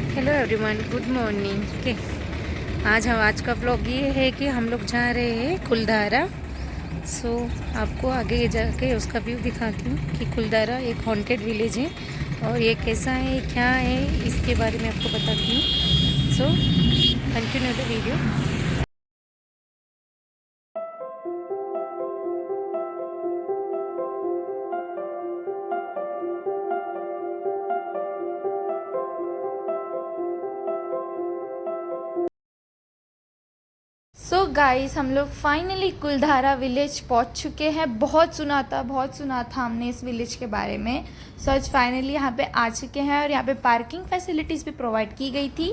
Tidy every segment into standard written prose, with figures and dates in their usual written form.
Hello everyone, good morning. के आज का व्लॉग ये है कि हम लोग जा रहे हैं कुलधारा। आपको आगे जाके उसका व्यू दिखाती हूँ कि कुलधारा एक हॉन्टेड विलेज है और ये कैसा है, क्या है, इसके बारे में आपको बताती हूँ। Continue the video. गाइस, हम लोग फाइनली कुलधारा विलेज पहुंच चुके हैं। बहुत सुना था हमने इस विलेज के बारे में। आज फाइनली यहाँ पे आ चुके हैं और यहाँ पे पार्किंग फैसिलिटीज़ भी प्रोवाइड की गई थी।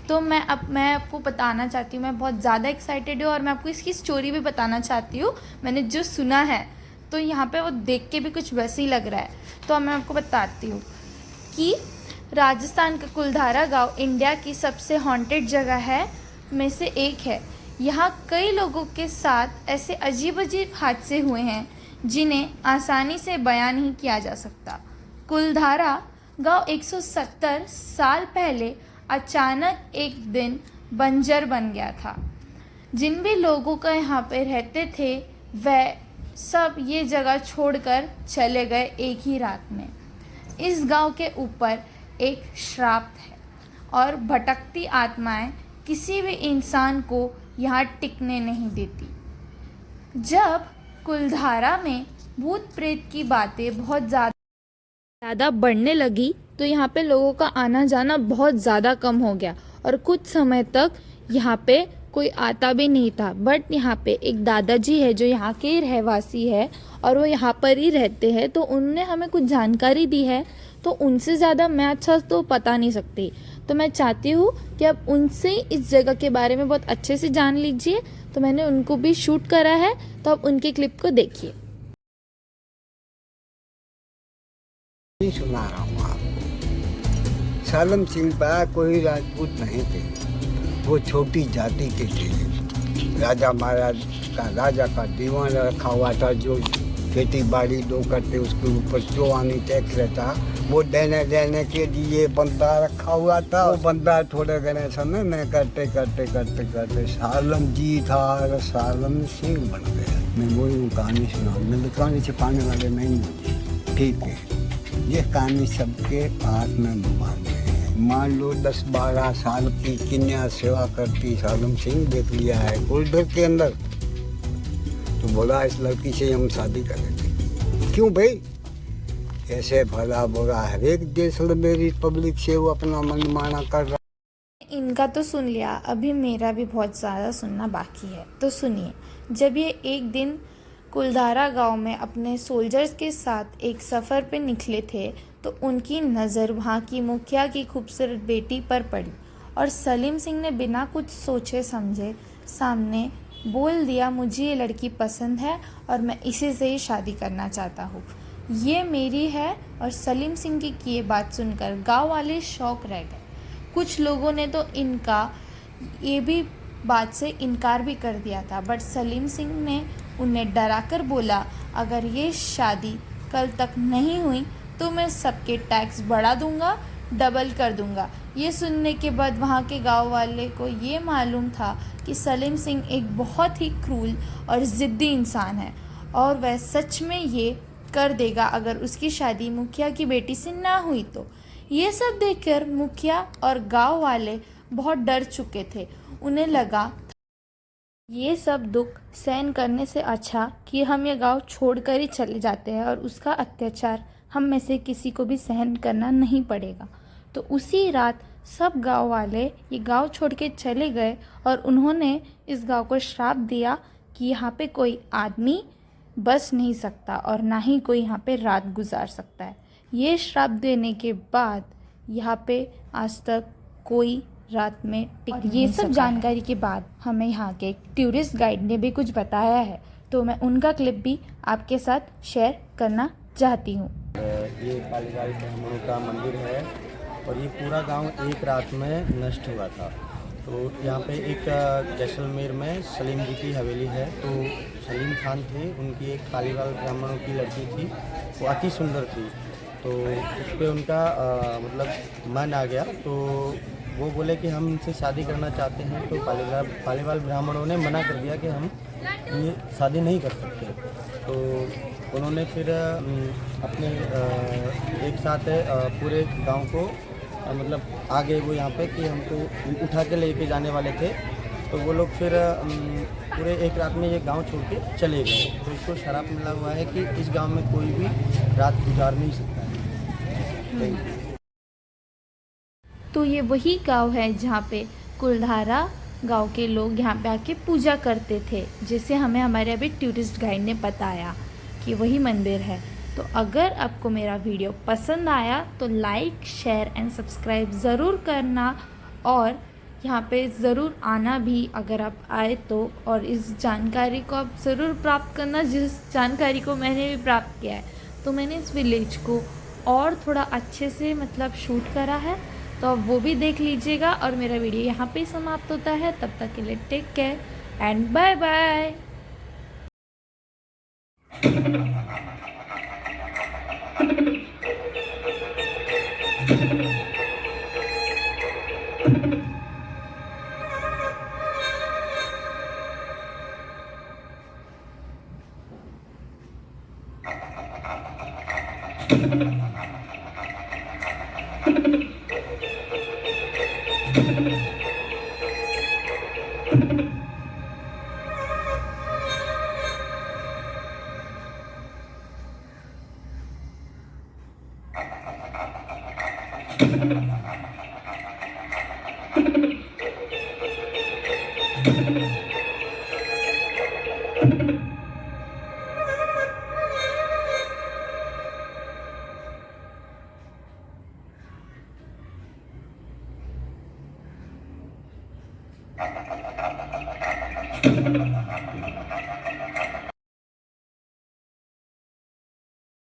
तो मैं आपको बताना चाहती हूँ, मैं बहुत ज़्यादा एक्साइटेड हूँ और मैं आपको इसकी स्टोरी भी बताना चाहती हूँ। मैंने जो सुना है तो यहाँ पे वो देख के भी कुछ वैसे ही लग रहा है। तो मैं आपको बताती हूँ कि राजस्थान का कुलधारा गाँव इंडिया की सबसे हॉन्टेड जगह है में से एक है। यहाँ कई लोगों के साथ ऐसे अजीब हादसे हुए हैं जिन्हें आसानी से बयान नहीं किया जा सकता। कुलधारा गांव 170 साल पहले अचानक एक दिन बंजर बन गया था। जिन भी लोगों का यहाँ पे रहते थे वह सब ये जगह छोड़कर चले गए एक ही रात में। इस गांव के ऊपर एक श्राप है और भटकती आत्माएं किसी भी इंसान को यहाँ टिकने नहीं देती। जब कुलधारा में भूत प्रेत की बातें बहुत ज़्यादा बढ़ने लगी तो यहाँ पे लोगों का आना जाना बहुत ज़्यादा कम हो गया और कुछ समय तक यहाँ पे कोई आता भी नहीं था। बट यहाँ पे एक दादाजी है जो यहाँ के रहवासी है और वो यहाँ पर ही रहते हैं, तो उनने हमें कुछ जानकारी दी है। तो उनसे ज़्यादा मैं अच्छा तो पता नहीं सकती, तो मैं चाहती हूँ कि आप उनसे इस जगह के बारे में बहुत अच्छे से जान लीजिए। तो मैंने उनको भी शूट करा है, तो आप उनके क्लिप को देखिए। सुना रहा हूँ आपको। सालम सिंह पर कोई राजपूत नहीं थे, वो छोटी जाति के थे। राजा महाराज का राजा का दीवान रखा हुआ था, जो खेती बाड़ी दो करते उसके ऊपर जो आनी टैक्स रहता वो देने के लिए बंदा रखा हुआ था। वो बंदा थोड़े घने समय में करते सालम जी था और सालम सिंह बन गया। मैं बोलूँ कहानी सुना, मैं कहानी छिपाने वाले नहीं हूँ, ठीक है। ये कहानी सबके पास में बांध है। मान लो 10-12 साल की कन्या सेवा करती सालम सिंह देख लिया है कुलधर के अंदर, तो बोला इस लड़की से हम शादी करेंगे। क्यों भाई, ऐसे भला बुरा हर एक देश मेरी पब्लिक से वो अपना मनमाना कर रहा। इनका तो सुन लिया, अभी मेरा भी बहुत ज़्यादा सुनना बाकी है। तो सुनिए। जब ये एक दिन कुलधारा गांव में अपने सोल्जर्स के साथ एक सफ़र पे निकले थे तो उनकी नज़र वहाँ की मुखिया की खूबसूरत बेटी पर पड़ी और सलीम सिंह ने बिना कुछ सोचे समझे सामने बोल दिया, मुझे ये लड़की पसंद है और मैं इसी से ही शादी करना चाहता हूँ, ये मेरी है। और सलीम सिंह की ये बात सुनकर गांव वाले शौक रह गए। कुछ लोगों ने तो इनका ये भी बात से इनकार भी कर दिया था, बट सलीम सिंह ने उन्हें डराकर बोला, अगर ये शादी कल तक नहीं हुई तो मैं सबके टैक्स बढ़ा दूंगा, डबल कर दूंगा। ये सुनने के बाद वहाँ के गांव वाले को ये मालूम था कि सलीम सिंह एक बहुत ही क्रूर और ज़िद्दी इंसान है और वह सच में ये कर देगा अगर उसकी शादी मुखिया की बेटी से ना हुई तो। ये सब देखकर मुखिया और गांव वाले बहुत डर चुके थे। उन्हें लगा ये सब दुख सहन करने से अच्छा कि हम ये गांव छोड़कर ही चले जाते हैं और उसका अत्याचार हम में से किसी को भी सहन करना नहीं पड़ेगा। तो उसी रात सब गांव वाले ये गांव छोड़ के चले गए और उन्होंने इस गांव को श्राप दिया कि यहाँ पे कोई आदमी बस नहीं सकता और ना ही कोई यहाँ पे रात गुजार सकता है। ये श्राप देने के बाद यहाँ पे आज तक कोई रात में टिक ये सब जानकारी के बाद हमें यहाँ के टूरिस्ट गाइड ने भी कुछ बताया है, तो मैं उनका क्लिप भी आपके साथ शेयर करना चाहती हूँ। ये पालीवाल ब्राह्मणों का मंदिर है और ये पूरा गांव एक रात में नष्ट हुआ था। तो यहाँ पे एक जैसलमेर में सलीम जी की हवेली है। तो सलीम खान थे, उनकी एक पालीवाल ब्राह्मणों की लड़की थी, वो अति सुंदर थी। तो उस पर उनका मतलब मन आ गया। तो वो बोले कि हम इनसे शादी करना चाहते हैं, तो पालीवाल ब्राह्मणों ने मना कर दिया कि हम ये शादी नहीं कर सकते। तो उन्होंने फिर अपने एक साथ पूरे गांव को मतलब आ गए वो यहाँ पे कि हमको उठा के लेके जाने वाले थे। तो वो लोग फिर पूरे एक रात में ये गांव छोड़ के चले गए। तो इसको शराप मिला हुआ है कि इस गांव में कोई भी रात गुजार नहीं सकता है। Thank you। तो ये वही गांव है जहाँ पे कुलधारा गांव के लोग यहाँ पे आके पूजा करते थे, जिसे हमें हमारे अभी टूरिस्ट गाइड ने बताया कि वही मंदिर है। तो अगर आपको मेरा वीडियो पसंद आया तो लाइक, शेयर एंड सब्सक्राइब ज़रूर करना, और यहाँ पे ज़रूर आना भी अगर आप आए तो, और इस जानकारी को आप ज़रूर प्राप्त करना जिस जानकारी को मैंने भी प्राप्त किया है। तो मैंने इस विलेज को और थोड़ा अच्छे से मतलब शूट करा है, तो आप वो भी देख लीजिएगा। और मेरा वीडियो यहाँ पे समाप्त होता है। तब तक के लिए take care and bye bye. Thank you.